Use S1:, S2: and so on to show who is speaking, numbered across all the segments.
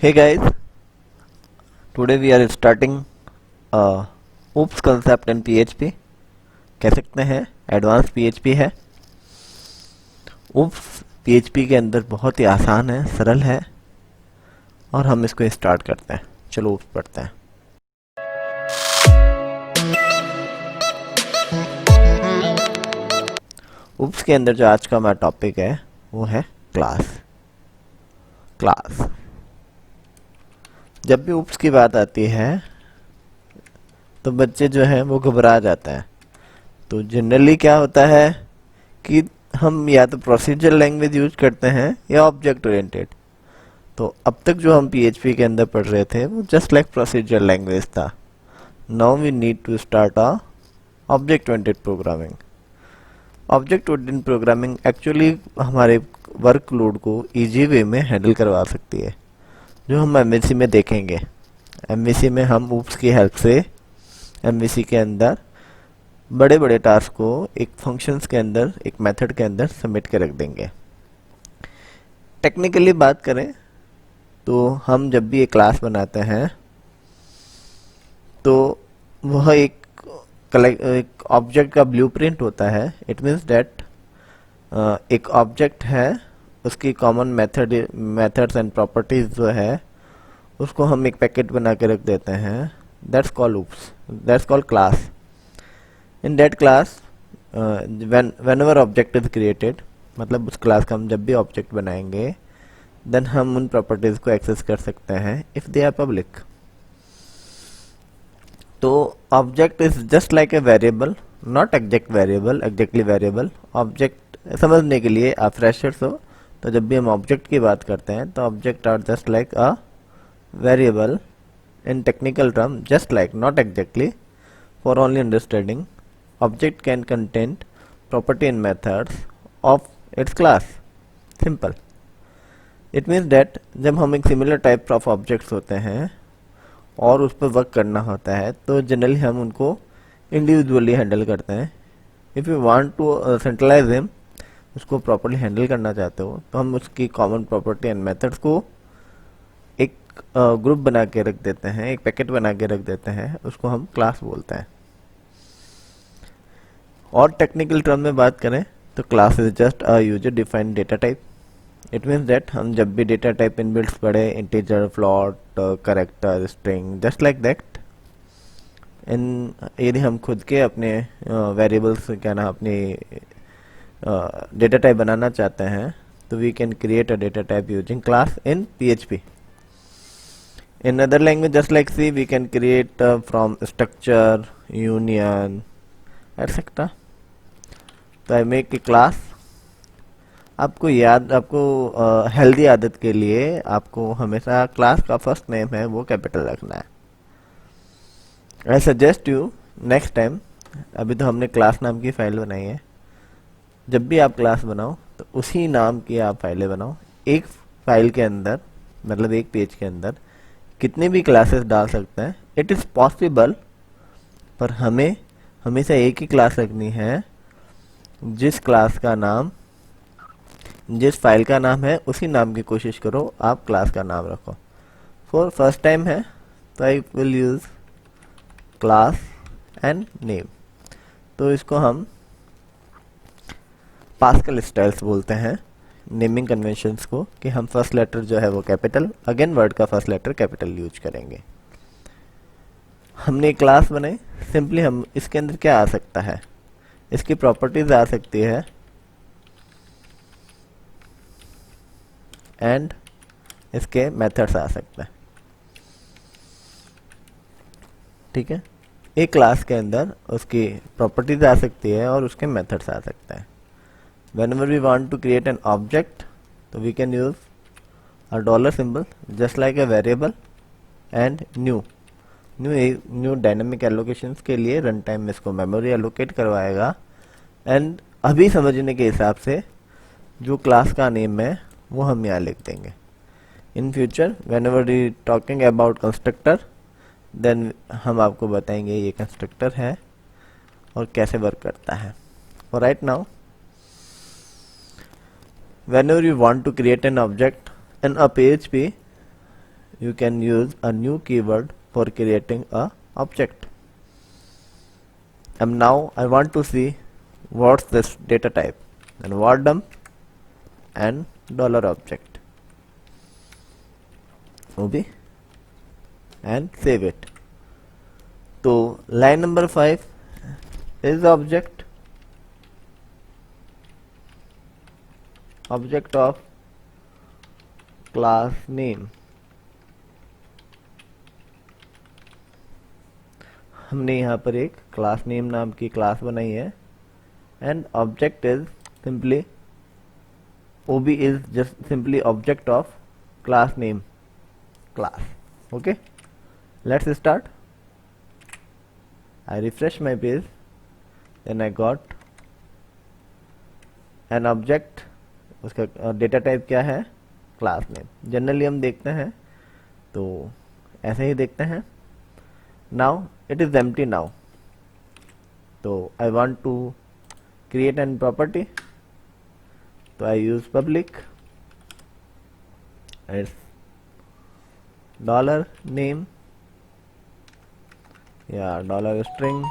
S1: Hey guys, today we are starting OOPS concept in PHP. कह सकते हैं advance PHP है। OOPS PHP के अंदर बहुत ही आसान है, सरल है और हम इसको स्टार्ट करते हैं। चलो OOPS पढ़ते हैं। OOPS के अंदर जो आज का हमारा टॉपिक है वो है क्लास। जब भी OOPS की बात आती है तो बच्चे जो हैं वो घबरा जाते हैं। तो जनरली क्या होता है कि हम या तो प्रोसीजर लैंग्वेज यूज करते हैं या ऑब्जेक्ट ओरिएंटेड। तो अब तक जो हम PHP के अंदर पढ़ रहे थे वो जस्ट लाइक प्रोसीजर लैंग्वेज था। Now we need to start object oriented programming. Object oriented programming actually हमारे वर्कलोड को इजी वे में हैंडल करवा सकती है, जो हम MVC में देखेंगे। MVC में हम OOPS की हेल्प से MVC के अंदर बड़े बड़े टास्क को एक फंक्शंस के अंदर, एक मेथड के अंदर सबमिट के रख देंगे। टेक्निकली बात करें तो हम जब भी एक क्लास बनाते हैं तो वह एक ऑब्जेक्ट का ब्लूप्रिंट होता है। इट मीन्स दैट एक ऑब्जेक्ट है, उसकी कॉमन मेथड्स एंड प्रॉपर्टीज जो है उसको हम एक पैकेट बना के रख देते हैं। That's called OOPS, that's called class. In that class whenever object is created, मतलब उस क्लास का हम जब भी ऑब्जेक्ट बनाएंगे देन हम उन प्रॉपर्टीज को एक्सेस कर सकते हैं इफ दे आर पब्लिक। तो object is just like a variable, not exactly variable. Object समझने के लिए आप फ्रेशर्स हो तो जब भी हम ऑब्जेक्ट की बात करते हैं तो object are just like a variable in technical term, just like, not exactly. For only understanding, object can contain property and methods of its class. Simple. It means that जब हम एक similar type of objects होते हैं और उस पर work करना होता है तो जनरली हम उनको इंडिविजुअली हैंडल करते हैं। If you want to centralize him, उसको प्रॉपरली हैंडल करना चाहते हो तो हम उसकी कॉमन प्रॉपर्टी एंड मेथड्स को एक ग्रुप बना के रख देते हैं, एक पैकेट बना के रख देते हैं, उसको हम क्लास बोलते हैं। और टेक्निकल टर्म में बात करें तो class is just a user defined data type. It means that हम जब भी डेटा टाइप इनबिल्ट्स पढ़े, integer, float, character, string, just like that, इन यदि हम खुद के अपने वेरिएबल्स क्या ना अपनी डेटा टाइप बनाना चाहते हैं तो we can create a data type using class in PHP। In other language just like C, we can create from structure, union, etc. तो आई मेक ए क्लास। आपको हेल्दी आदत के लिए आपको हमेशा क्लास का फर्स्ट नेम है वो कैपिटल रखना है। I suggest you next time, अभी तो हमने क्लास नाम की फाइल बनाई है, जब भी आप क्लास बनाओ तो उसी नाम की आप फाइलें बनाओ। एक फाइल के अंदर, मतलब एक पेज के अंदर कितने भी क्लासेस डाल सकते हैं, इट इज़ पॉसिबल, पर हमें हमेशा एक ही क्लास रखनी है। जिस क्लास का नाम, जिस फाइल का नाम है उसी नाम की कोशिश करो आप क्लास का नाम रखो। फॉर फर्स्ट टाइम है तो I will use class and name. तो इसको हम पास्कल स्टाइल्स बोलते हैं, नेमिंग कन्वेंशंस को, कि हम फर्स्ट लेटर जो है वो कैपिटल, अगेन वर्ड का फर्स्ट लेटर कैपिटल यूज करेंगे। हमने एक क्लास बनाई, सिंपली हम इसके अंदर क्या आ सकता है, इसकी प्रॉपर्टीज आ सकती है एंड इसके मेथड्स आ सकते हैं। ठीक है, एक क्लास के अंदर उसकी प्रॉपर्टीज आ सकती है और उसके मेथड्स आ सकते हैं। whenever we want to create an object so we can use a dollar symbol just like a variable and new dynamic allocations के लिए रन टाइम में इसको मेमोरी एलोकेट करवाएगा। एंड अभी समझने के हिसाब से जो क्लास का नेम है वो हम यहाँ लिख देंगे। In future whenever we talking about constructor then हम आपको बताएंगे ये कंस्ट्रक्टर है और कैसे वर्क करता है। For right now, whenever you want to create an object in a PHP, you can use a new keyword for creating a object. And now I want to see what's this data type, and var dump and dollar object ob and save it. So line number 5 is object of class name. हमने यहाँ पर एक class name नाम की class बनाई है, and object is simply OB is just simply object of class name class. Okay, let's start. I refresh my page, then I got an object. उसका data type क्या है? Class name. जनरली हम देखते हैं तो ऐसे ही देखते हैं. Now it is empty now, तो I want to create an property. So I use public, it's dollar name या डॉलर स्ट्रिंग.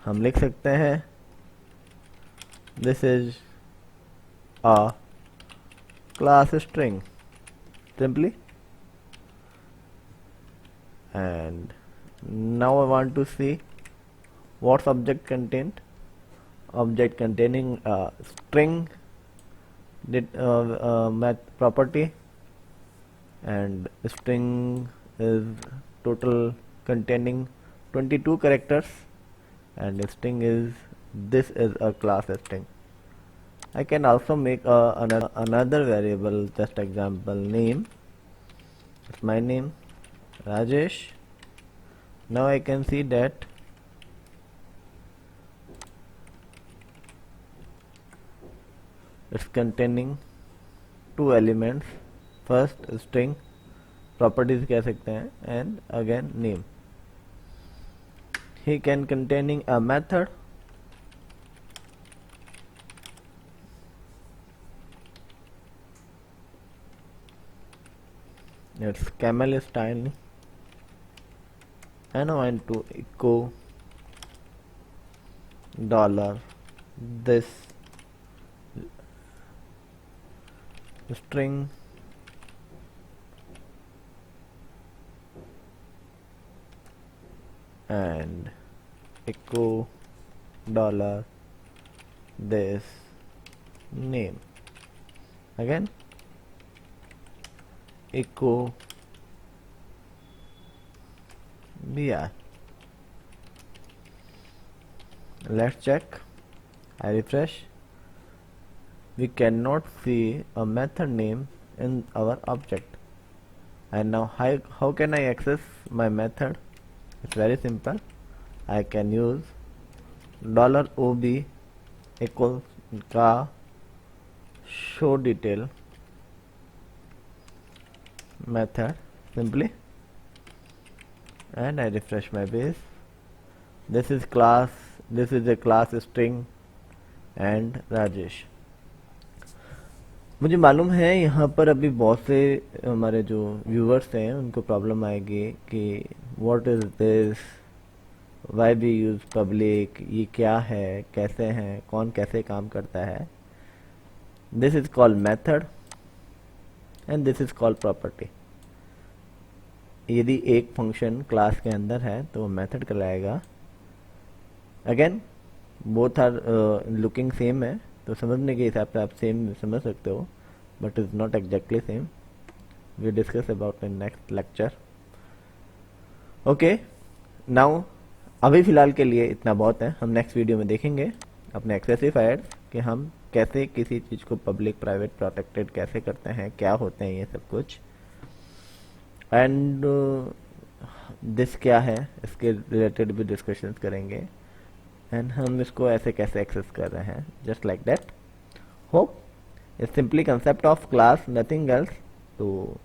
S1: हम लिख सकते हैं this is a class string simply, and now I want to see what's object contained. Object containing string math property, and string is total containing 22 characters, and string is this is a class string. I can also make another variable, just example name. It's my name, Rajesh. Now I can see that it's containing 2 elements. First string properties कह सकते हैं, and again name. He can containing a method. It's camel style, and I want to echo dollar this string and echo dollar this name. Again echo br. Let's check. I refresh. We cannot see a method name in our object. And now how can I access my method? It's very simple. I can use $OB equals का show detail method simply, and I refresh my page. This is a class string and Rajesh. मुझे मालूम है यहाँ पर अभी बहुत से हमारे जो व्यूवर्स हैं उनको प्रॉब्लम आएगी कि what is this, why be use public, ये क्या है, कैसे हैं, कौन कैसे काम करता है. This is called method and this is called property. यदि एक फंक्शन क्लास के अंदर है तो वो मेथड कहलाएगा. Again both are looking same है, तो समझने के हिसाब से आप सेम समझ सकते हो, but is not exactly same. We discuss about in next lecture. Okay, now अभी फिलहाल के लिए इतना बहुत है. हम नेक्स्ट वीडियो में देखेंगे अपने एक्सेसिफायर्स कि हम कैसे किसी चीज़ को पब्लिक, प्राइवेट, प्रोटेक्टेड कैसे करते हैं, क्या होते हैं ये सब कुछ, एंड दिस क्या है, इसके रिलेटेड भी डिस्कशंस करेंगे, एंड हम इसको ऐसे कैसे एक्सेस कर रहे हैं, just like that. Hope it's simply concept of class, nothing else. तो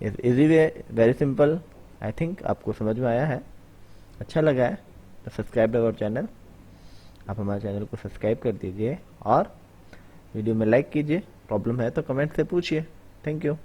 S1: is easy way, very simple. I think आपको समझ में आया है, अच्छा लगा है तो सब्सक्राइब अवर चैनल. आप हमारे चैनल को सब्सक्राइब कर दीजिए और वीडियो में लाइक कीजिए. प्रॉब्लम है तो कमेंट से पूछिए. Thank you.